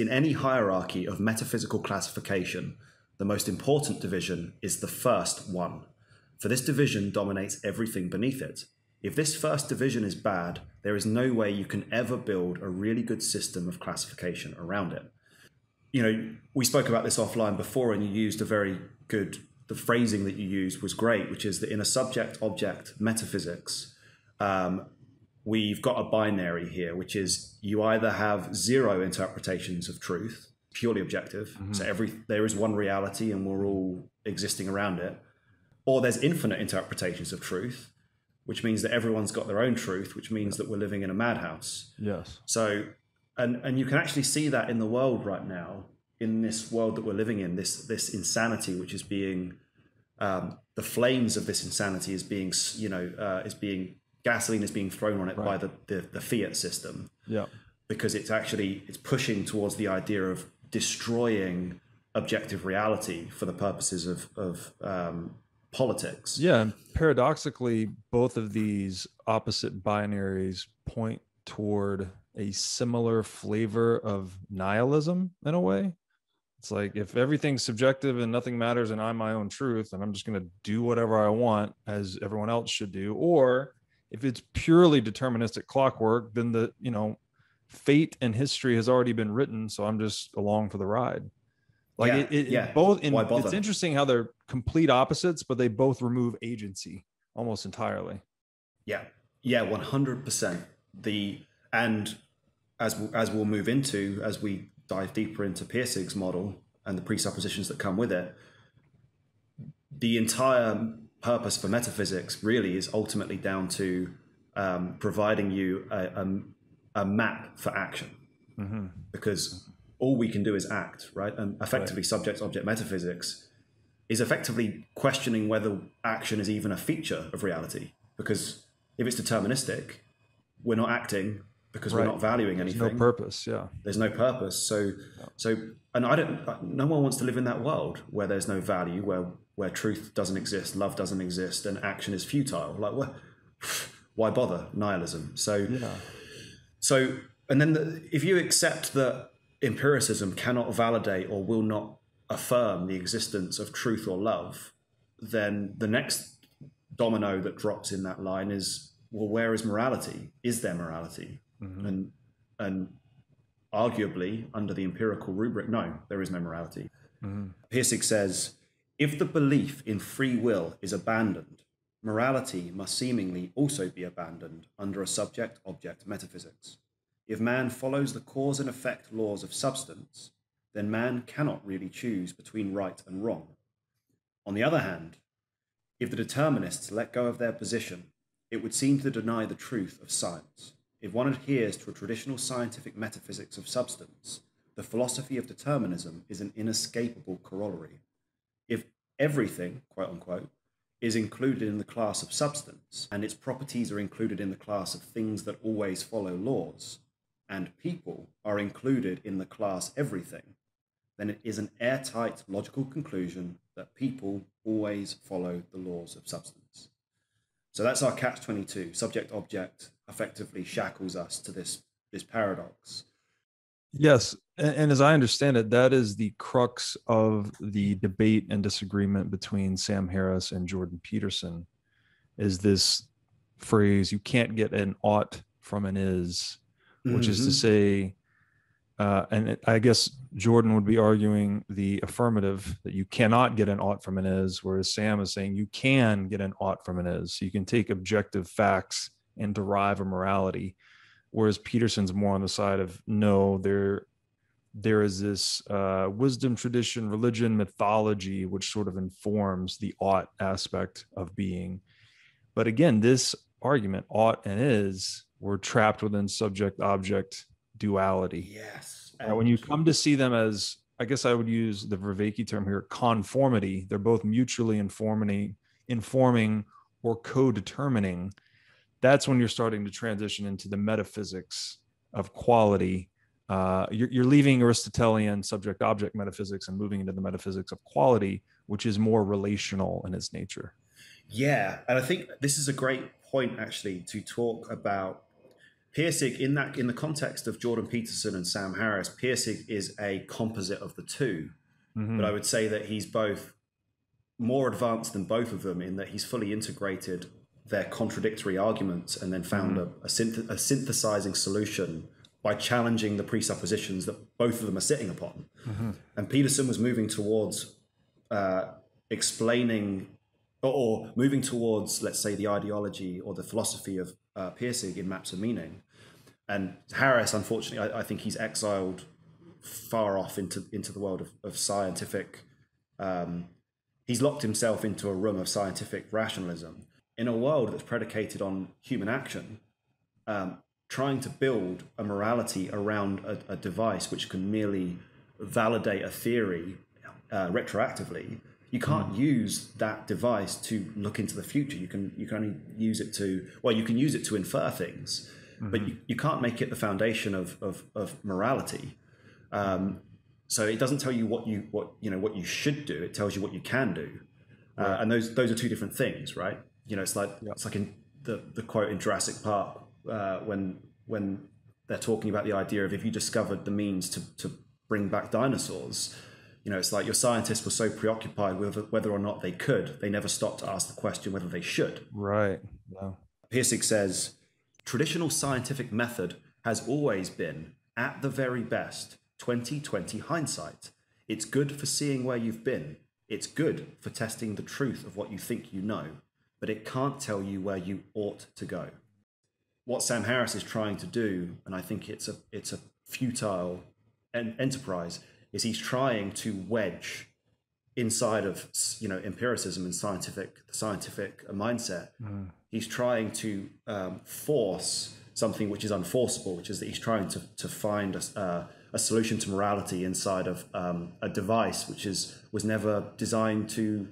in any hierarchy of metaphysical classification, the most important division is the first one. For this division dominates everything beneath it. If this first division is bad, there is no way you can ever build a really good system of classification around it. You know, we spoke about this offline before, and you used a very good, the phrasing that you used was great, which is that in a subject-object metaphysics, we've got a binary here, which is you either have zero interpretations of truth, purely objective, so there is one reality and we're all existing around it, or there's infinite interpretations of truth, which means that everyone's got their own truth, which means that we're living in a madhouse. Yes. So, and you can actually see that in the world right now, in this world that we're living in, this insanity, which is being, the flames of this insanity is being, gasoline is being thrown on it by the fiat system. Yeah. Because it's pushing towards the idea of destroying objective reality for the purposes of politics. Yeah, and paradoxically, both of these opposite binaries point toward a similar flavor of nihilism in a way. It's like, if everything's subjective and nothing matters and I'm my own truth and I'm just going to do whatever I want as everyone else should do, or if it's purely deterministic clockwork, then the, fate and history has already been written, so I'm just along for the ride. Like it's interesting how they're complete opposites, but they both remove agency almost entirely. Yeah, 100%. And as we'll move into, as we dive deeper into Pirsig's model and the presuppositions that come with it, the entire purpose for metaphysics really is ultimately down to providing you a map for action, because all we can do is act, right? And effectively, subject-object metaphysics is effectively questioning whether action is even a feature of reality. Because if it's deterministic, we're not acting because we're not valuing anything. There's no purpose, yeah. There's no purpose. So, and no one wants to live in that world where there's no value, where truth doesn't exist, love doesn't exist, and action is futile. Like, why bother? Nihilism. So, and then if you accept that empiricism cannot validate or will not affirm the existence of truth or love, then the next domino that drops in that line is, well, where is morality? Is there morality? And arguably, under the empirical rubric, no, there is no morality. Pirsig says, if the belief in free will is abandoned, morality must seemingly also be abandoned under a subject-object metaphysics. If man follows the cause and effect laws of substance, then man cannot really choose between right and wrong. On the other hand, if the determinists let go of their position, it would seem to deny the truth of science. If one adheres to a traditional scientific metaphysics of substance, the philosophy of determinism is an inescapable corollary. If everything, quote unquote, is included in the class of substance, and its properties are included in the class of things that always follow laws, and people are included in the class everything, then it is an airtight logical conclusion that people always follow the laws of substance. So that's our catch-22. Subject-object effectively shackles us to this paradox. Yes, and as I understand it, that is the crux of the debate and disagreement between Sam Harris and Jordan Peterson, is this phrase, you can't get an ought from an is, which is to say, I guess Jordan would be arguing the affirmative, that you cannot get an ought from an is, whereas Sam is saying you can get an ought from an is. So you can take objective facts and derive a morality, whereas Peterson's more on the side of, no, there is this wisdom, tradition, religion, mythology, which sort of informs the ought aspect of being. But again, this argument, ought and is, we're trapped within subject-object duality. Yes. And when you come to see them as, I guess I would use the Vervaeke term here, conformity, they're both mutually informing or co-determining. That's when you're starting to transition into the metaphysics of quality. You're leaving Aristotelian subject-object metaphysics and moving into the metaphysics of quality, which is more relational in its nature. Yeah, and I think this is a great point, actually, to talk about Pirsig, in the context of Jordan Peterson and Sam Harris, Pirsig is a composite of the two. But I would say that he's both more advanced than both of them in that he's fully integrated their contradictory arguments and then found a synthesizing solution by challenging the presuppositions that both of them are sitting upon. And Peterson was moving towards explaining or moving towards, let's say, the ideology or the philosophy of Pirsig in Maps of Meaning. And Harris, unfortunately, I think he's exiled far off into the world of scientific. He's locked himself into a room of scientific rationalism in a world that's predicated on human action. Trying to build a morality around a device which can merely validate a theory retroactively. You can't use that device to look into the future. You can only use it to, well, you can use it to infer things, but you can't make it the foundation of morality. So it doesn't tell you what you should do. It tells you what you can do, and those are two different things, right? It's like in the quote in Jurassic Park when they're talking about the idea of if you discovered the means to bring back dinosaurs. It's like your scientists were so preoccupied with whether or not they could, they never stopped to ask the question whether they should. Right. No. Pirsig says, traditional scientific method has always been, at the very best, 20/20 hindsight. It's good for seeing where you've been. It's good for testing the truth of what you think you know, but it can't tell you where you ought to go. What Sam Harris is trying to do, and I think it's a futile enterprise, is he's trying to wedge inside of empiricism and the scientific mindset. He's trying to force something which is unforceable, which is that he's trying to find a solution to morality inside of a device which was never designed to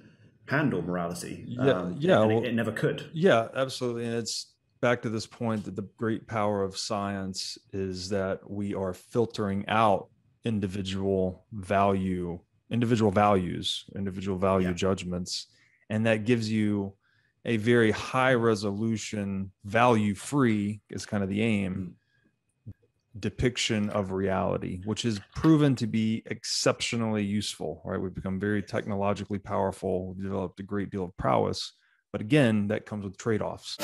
handle morality. It never could. Yeah, absolutely. And it's back to this point that the great power of science is that we are filtering out individual value judgments, and that gives you a very high resolution, value free is kind of the aim, depiction of reality, which is proven to be exceptionally useful, right? We've become very technologically powerful. We've developed a great deal of prowess, but again, that comes with trade-offs.